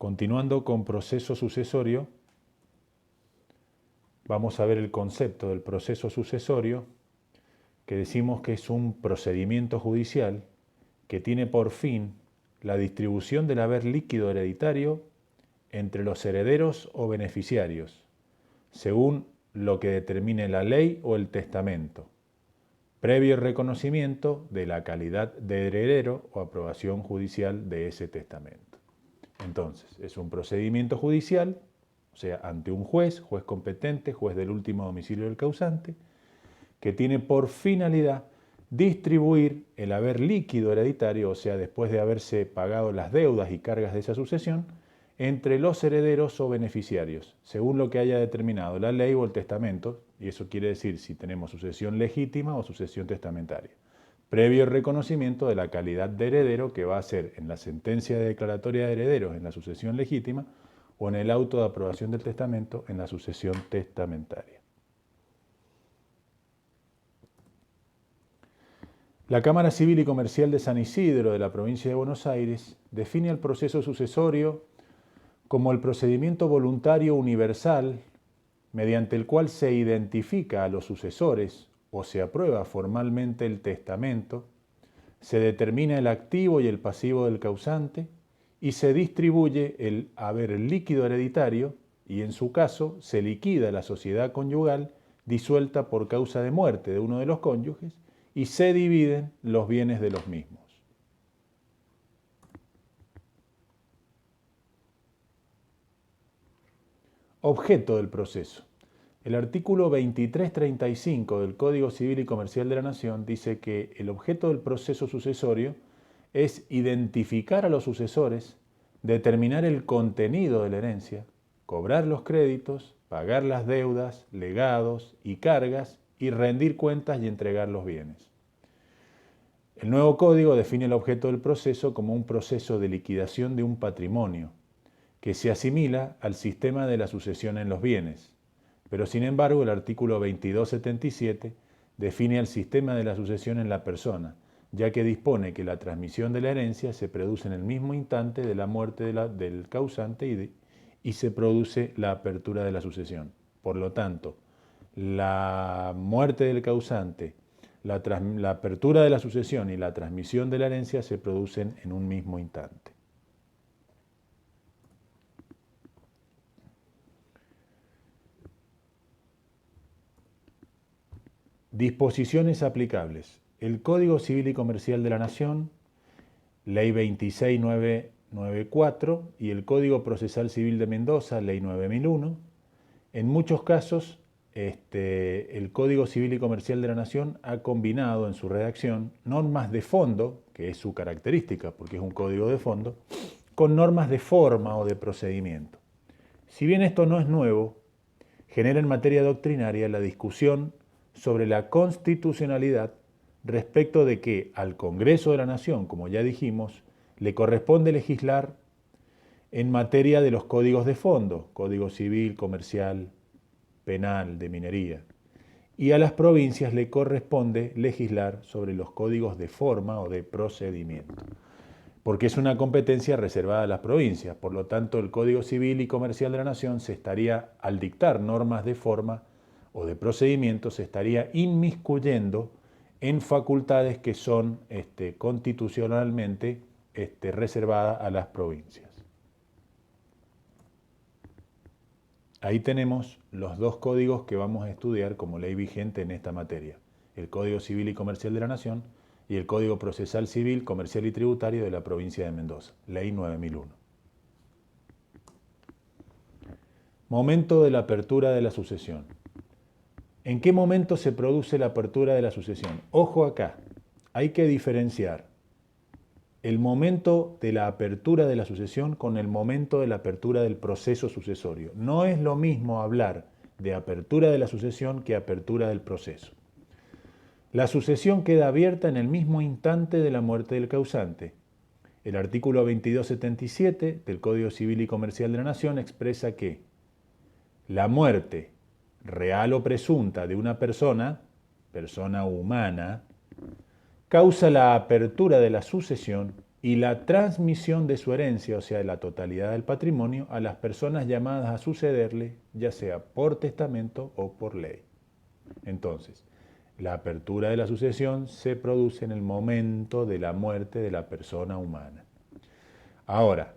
Continuando con proceso sucesorio, vamos a ver el concepto del proceso sucesorio, que decimos que es un procedimiento judicial que tiene por fin la distribución del haber líquido hereditario entre los herederos o beneficiarios, según lo que determine la ley o el testamento, previo reconocimiento de la calidad de heredero o aprobación judicial de ese testamento. Entonces, es un procedimiento judicial, o sea, ante un juez competente, juez del último domicilio del causante, que tiene por finalidad distribuir el haber líquido hereditario, o sea, después de haberse pagado las deudas y cargas de esa sucesión, entre los herederos o beneficiarios, según lo que haya determinado la ley o el testamento, y eso quiere decir si tenemos sucesión legítima o sucesión testamentaria, previo reconocimiento de la calidad de heredero que va a ser en la sentencia de declaratoria de herederos en la sucesión legítima o en el auto de aprobación del testamento en la sucesión testamentaria. La Cámara Civil y Comercial de San Isidro de la provincia de Buenos Aires define el proceso sucesorio como el procedimiento voluntario universal mediante el cual se identifica a los sucesores o se aprueba formalmente el testamento, se determina el activo y el pasivo del causante y se distribuye el haber líquido hereditario y en su caso se liquida la sociedad conyugal disuelta por causa de muerte de uno de los cónyuges y se dividen los bienes de los mismos. Objeto del proceso. El artículo 2335 del Código Civil y Comercial de la Nación dice que el objeto del proceso sucesorio es identificar a los sucesores, determinar el contenido de la herencia, cobrar los créditos, pagar las deudas, legados y cargas y rendir cuentas y entregar los bienes. El nuevo código define el objeto del proceso como un proceso de liquidación de un patrimonio, que se asimila al sistema de la sucesión en los bienes. Pero sin embargo el artículo 2277 define el sistema de la sucesión en la persona, ya que dispone que la transmisión de la herencia se produce en el mismo instante de la muerte del causante y se produce la apertura de la sucesión. Por lo tanto, la muerte del causante, la apertura de la sucesión y la transmisión de la herencia se producen en un mismo instante. Disposiciones aplicables. El Código Civil y Comercial de la Nación, Ley 26994 y el Código Procesal Civil de Mendoza, Ley 9001. En muchos casos, el Código Civil y Comercial de la Nación ha combinado en su redacción normas de fondo, que es su característica porque es un código de fondo, con normas de forma o de procedimiento. Si bien esto no es nuevo, genera en materia doctrinaria la discusión sobre la constitucionalidad respecto de que al Congreso de la Nación, como ya dijimos, le corresponde legislar en materia de los códigos de fondo, Código Civil, Comercial, Penal, de Minería, y a las provincias le corresponde legislar sobre los códigos de forma o de procedimiento, porque es una competencia reservada a las provincias. Por lo tanto, el Código Civil y Comercial de la Nación se estaría, al dictar normas de forma o de procedimiento, se estaría inmiscuyendo en facultades que son constitucionalmente reservadas a las provincias. Ahí tenemos los dos códigos que vamos a estudiar como ley vigente en esta materia: el Código Civil y Comercial de la Nación y el Código Procesal Civil, Comercial y Tributario de la provincia de Mendoza, Ley 9001. Momento de la apertura de la sucesión. ¿En qué momento se produce la apertura de la sucesión? Ojo acá, hay que diferenciar el momento de la apertura de la sucesión con el momento de la apertura del proceso sucesorio. No es lo mismo hablar de apertura de la sucesión que apertura del proceso. La sucesión queda abierta en el mismo instante de la muerte del causante. El artículo 2277 del Código Civil y Comercial de la Nación expresa que la muerte real o presunta de una persona humana, causa la apertura de la sucesión y la transmisión de su herencia, o sea, de la totalidad del patrimonio, a las personas llamadas a sucederle, ya sea por testamento o por ley. Entonces, la apertura de la sucesión se produce en el momento de la muerte de la persona humana. Ahora,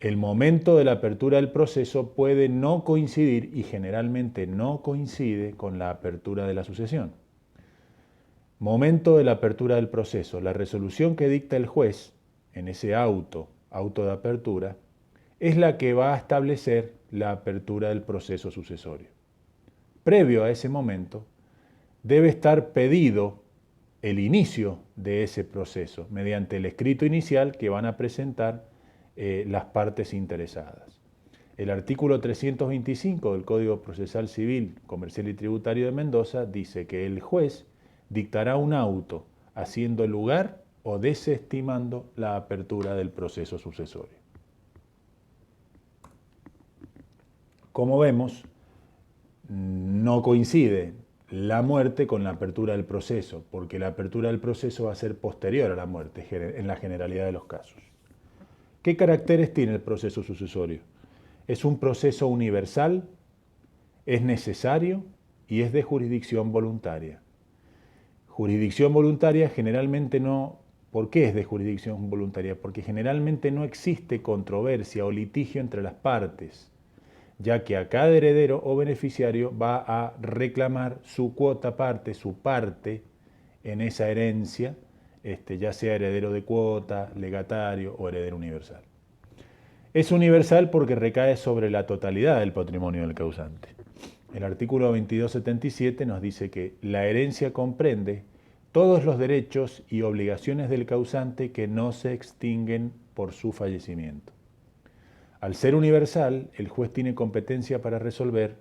el momento de la apertura del proceso puede no coincidir y generalmente no coincide con la apertura de la sucesión. Momento de la apertura del proceso. La resolución que dicta el juez en ese auto de apertura, es la que va a establecer la apertura del proceso sucesorio. Previo a ese momento, debe estar pedido el inicio de ese proceso mediante el escrito inicial que van a presentar las partes interesadas. El artículo 325 del Código Procesal Civil, Comercial y Tributario de Mendoza dice que el juez dictará un auto haciendo lugar o desestimando la apertura del proceso sucesorio. Como vemos, no coincide la muerte con la apertura del proceso, porque la apertura del proceso va a ser posterior a la muerte en la generalidad de los casos. ¿Qué caracteres tiene el proceso sucesorio? Es un proceso universal, es necesario y es de jurisdicción voluntaria. Jurisdicción voluntaria generalmente no. ¿Por qué es de jurisdicción voluntaria? Porque generalmente no existe controversia o litigio entre las partes, ya que a cada heredero o beneficiario va a reclamar su cuota parte, su parte en esa herencia, ya sea heredero de cuota, legatario o heredero universal. Es universal porque recae sobre la totalidad del patrimonio del causante. El artículo 2277 nos dice que la herencia comprende todos los derechos y obligaciones del causante que no se extinguen por su fallecimiento. Al ser universal, el juez tiene competencia para resolver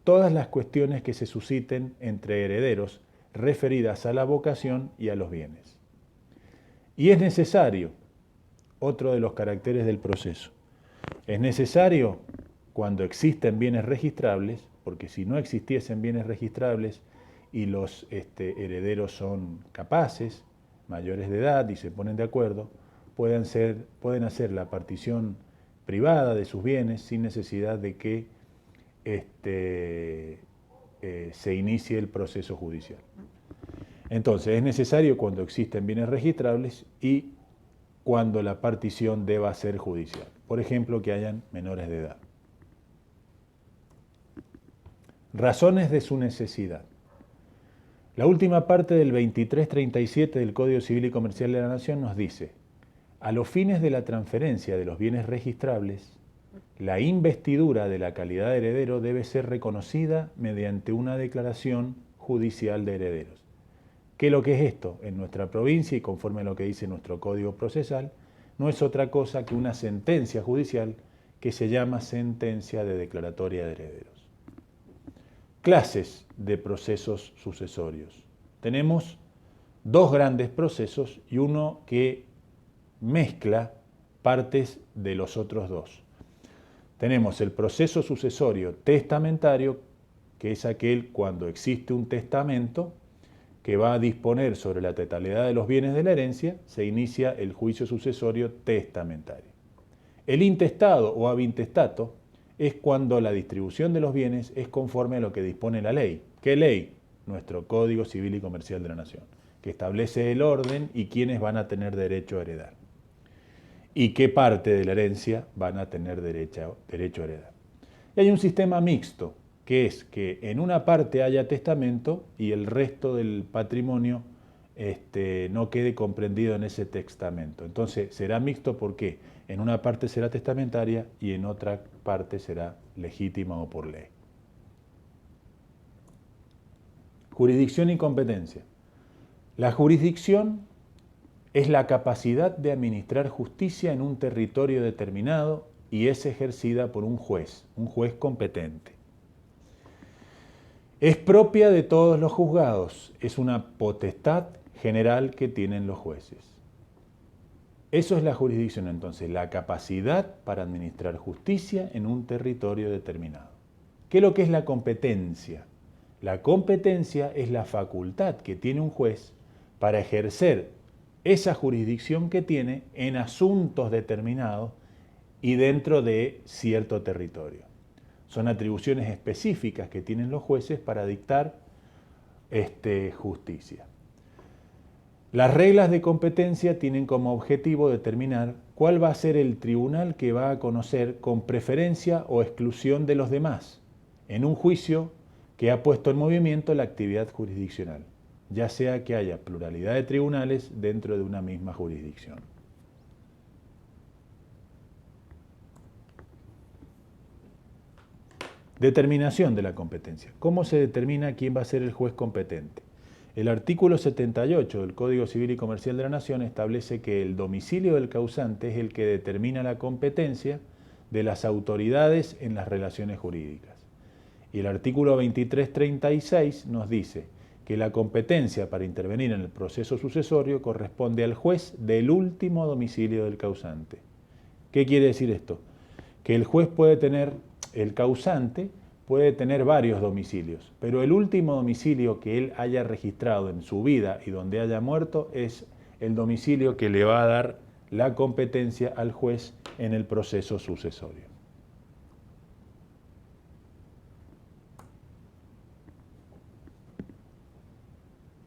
todas las cuestiones que se susciten entre herederos referidas a la vocación y a los bienes. Y es necesario, otro de los caracteres del proceso, es necesario cuando existen bienes registrables, porque si no existiesen bienes registrables y los herederos son capaces, mayores de edad y se ponen de acuerdo, pueden hacer la partición privada de sus bienes sin necesidad de que se inicie el proceso judicial. Entonces, es necesario cuando existen bienes registrables y cuando la partición deba ser judicial. Por ejemplo, que hayan menores de edad. Razones de su necesidad. La última parte del 2337 del Código Civil y Comercial de la Nación nos dice: a los fines de la transferencia de los bienes registrables, la investidura de la calidad de heredero debe ser reconocida mediante una declaración judicial de herederos. ¿Qué es lo que es esto? En nuestra provincia, y conforme a lo que dice nuestro Código Procesal, no es otra cosa que una sentencia judicial que se llama sentencia de declaratoria de herederos. Clases de procesos sucesorios. Tenemos dos grandes procesos y uno que mezcla partes de los otros dos. Tenemos el proceso sucesorio testamentario, que es aquel cuando existe un testamento que va a disponer sobre la totalidad de los bienes de la herencia, se inicia el juicio sucesorio testamentario. El intestado o abintestato es cuando la distribución de los bienes es conforme a lo que dispone la ley. ¿Qué ley? Nuestro Código Civil y Comercial de la Nación, que establece el orden y quiénes van a tener derecho a heredar. Y qué parte de la herencia van a tener derecho a heredar. Y hay un sistema mixto, que es que en una parte haya testamento y el resto del patrimonio no quede comprendido en ese testamento. Entonces será mixto porque en una parte será testamentaria y en otra parte será legítima o por ley. Jurisdicción y competencia. La jurisdicción es la capacidad de administrar justicia en un territorio determinado y es ejercida por un juez competente. Es propia de todos los juzgados, es una potestad general que tienen los jueces. Eso es la jurisdicción entonces, la capacidad para administrar justicia en un territorio determinado. ¿Qué es lo que es la competencia? La competencia es la facultad que tiene un juez para ejercer esa jurisdicción que tiene en asuntos determinados y dentro de cierto territorio. Son atribuciones específicas que tienen los jueces para dictar justicia. Las reglas de competencia tienen como objetivo determinar cuál va a ser el tribunal que va a conocer con preferencia o exclusión de los demás en un juicio que ha puesto en movimiento la actividad jurisdiccional, ya sea que haya pluralidad de tribunales dentro de una misma jurisdicción. Determinación de la competencia. ¿Cómo se determina quién va a ser el juez competente? El artículo 78 del Código Civil y Comercial de la Nación establece que el domicilio del causante es el que determina la competencia de las autoridades en las relaciones jurídicas. Y el artículo 2336 nos dice que la competencia para intervenir en el proceso sucesorio corresponde al juez del último domicilio del causante. ¿Qué quiere decir esto? Que el juez puede tener, el causante puede tener varios domicilios, pero el último domicilio que él haya registrado en su vida y donde haya muerto es el domicilio que le va a dar la competencia al juez en el proceso sucesorio.